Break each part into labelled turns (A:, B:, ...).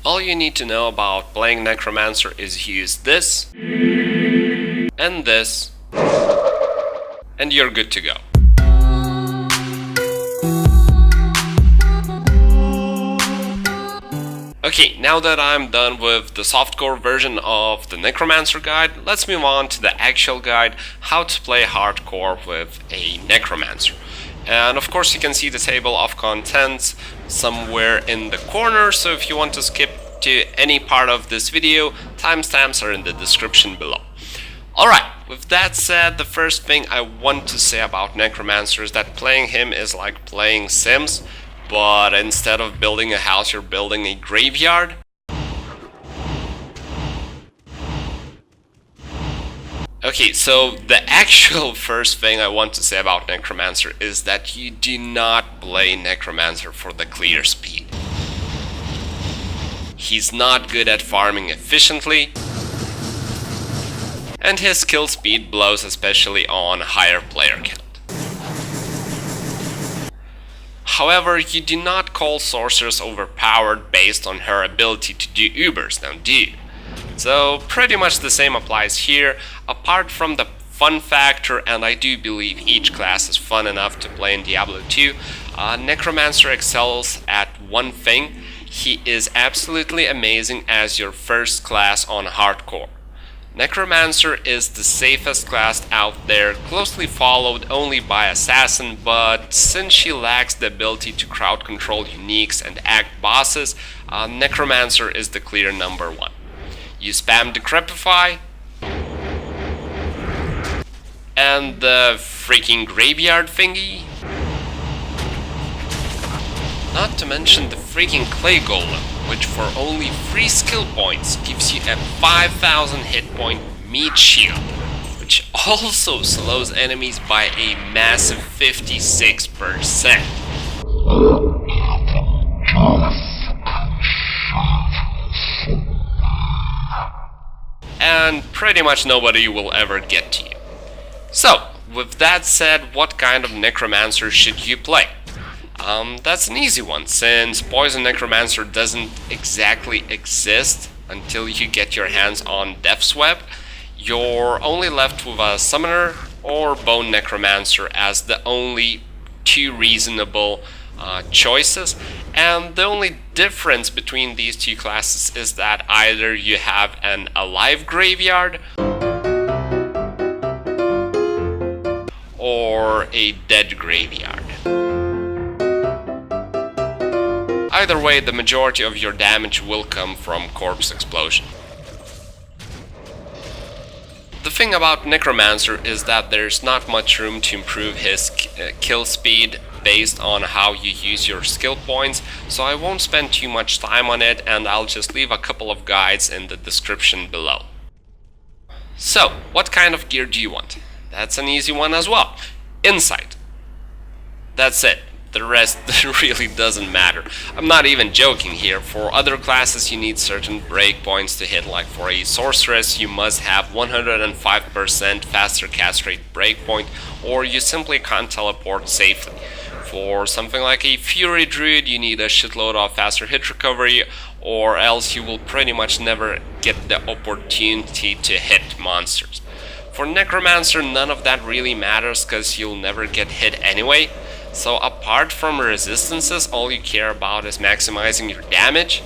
A: All you need to know about playing Necromancer is use this and this, and you're good to go. Okay, now that I'm done with the softcore version of the Necromancer guide, let's move on to the actual guide, how to play hardcore with a Necromancer. And of course you can see the table of contents somewhere in the corner, so if you want to skip to any part of this video, timestamps are in the description below. Alright, with that said, the first thing I want to say about Necromancer is that playing him is like playing Sims, but instead of building a house, you're building a graveyard. Okay, so the actual first thing I want to say about Necromancer is that you do not play Necromancer for the clear speed. He's not good at farming efficiently, and his kill speed blows, especially on higher player count. However, you do not call Sorceress overpowered based on her ability to do Ubers, now do you? So pretty much the same applies here, apart from the fun factor, and I do believe each class is fun enough to play in Diablo 2, Necromancer excels at one thing: he is absolutely amazing as your first class on hardcore. Necromancer is the safest class out there, closely followed only by Assassin, but since she lacks the ability to crowd control uniques and act bosses, Necromancer is the clear number one. You spam Decrepify, and the freaking graveyard thingy, not to mention the freaking clay golem, which for only 3 skill points gives you a 5000 hit point meat shield, which also slows enemies by a massive 56%. And pretty much nobody will ever get to you. So, with that said, what kind of Necromancer should you play? That's an easy one, since Poison Necromancer doesn't exactly exist until you get your hands on Death's Web. You're only left with a Summoner or Bone Necromancer as the only two reasonable choices, and the only difference between these two classes is that either you have an alive graveyard or a dead graveyard. Either way, the majority of your damage will come from corpse explosion. The thing about Necromancer is that there's not much room to improve his kill speed based on how you use your skill points, so I won't spend too much time on it, and I'll just leave a couple of guides in the description below. So, what kind of gear do you want? That's an easy one as well. Insight. That's it. The rest really doesn't matter. I'm not even joking here. For other classes you need certain breakpoints to hit, like for a Sorceress you must have 105% faster cast rate breakpoint, or you simply can't teleport safely. For something like a Fury Druid you need a shitload of faster hit recovery, or else you will pretty much never get the opportunity to hit monsters. For Necromancer none of that really matters, cause you'll never get hit anyway. So apart from resistances, all you care about is maximizing your damage.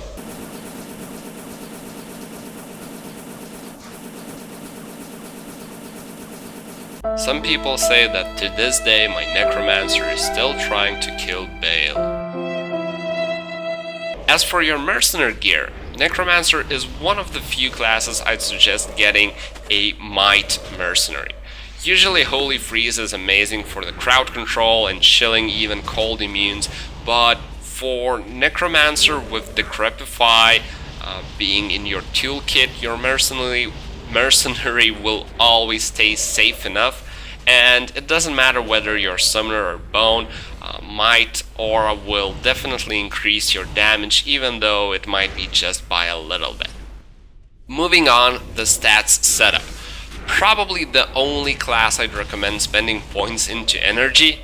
A: Some people say that to this day my Necromancer is still trying to kill Baal. As for your Mercenary gear, Necromancer is one of the few classes I'd suggest getting a Might Mercenary. Usually Holy Freeze is amazing for the crowd control and chilling even cold immunes, but for Necromancer with Decrepify being in your toolkit, your Mercenary will always stay safe enough, and it doesn't matter whether you're Summoner or Bone, Might Aura will definitely increase your damage, even though it might be just by a little bit. Moving on, the stats setup. Probably the only class I'd recommend spending points into energy.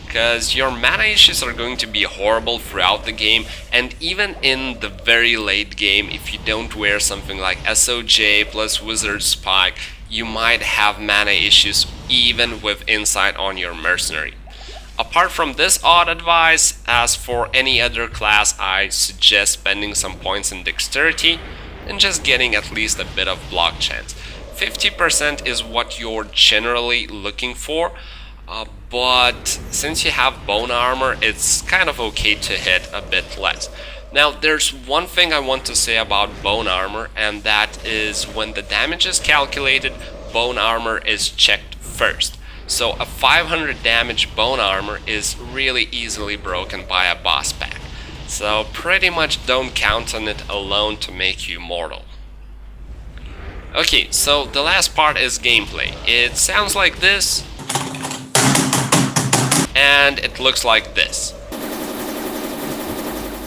A: because your mana issues are going to be horrible throughout the game, and even in the very late game, if you don't wear something like SOJ plus Wizard Spike, you might have mana issues even with Insight on your Mercenary. Apart from this odd advice, as for any other class, I suggest spending some points in Dexterity and just getting at least a bit of block chance. 50% is what you're generally looking for, but since you have Bone Armor, it's kind of okay to hit a bit less. Now, there's one thing I want to say about Bone Armor, and that is when the damage is calculated, Bone Armor is checked first. So a 500 damage Bone Armor is really easily broken by a boss pack. So pretty much don't count on it alone to make you mortal. Okay, so the last part is gameplay. It sounds like this, and it looks like this.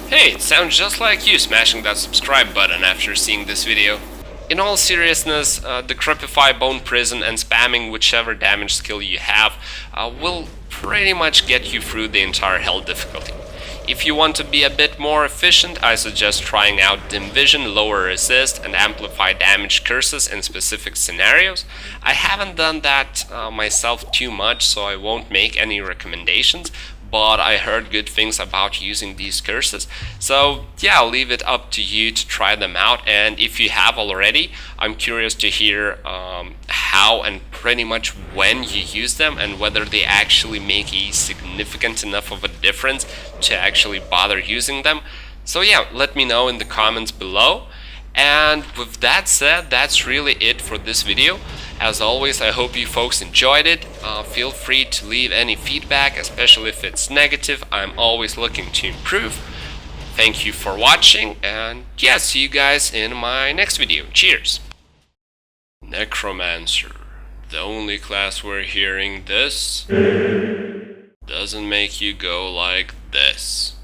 A: Hey, it sounds just like you smashing that subscribe button after seeing this video. In all seriousness, the Crepify Bone Prison and spamming whichever damage skill you have will pretty much get you through the entire hell difficulty. If you want to be a bit more efficient, I suggest trying out Dim Vision, Lower Resist, and Amplify Damage Curses in specific scenarios. I haven't done that myself too much, so I won't make any recommendations, but I heard good things about using these curses. So yeah, I'll leave it up to you to try them out, and if you have already, I'm curious to hear how and pretty much when you use them, and whether they actually make a significant enough of a difference to actually bother using them. So yeah, let me know in the comments below. And with that said, that's really it for this video. As always, I hope you folks enjoyed it. Feel free to leave any feedback, especially if it's negative. I'm always looking to improve. Thank you for watching, and yeah, see you guys in my next video. Cheers! Necromancer. The only class where hearing this doesn't make you go like this.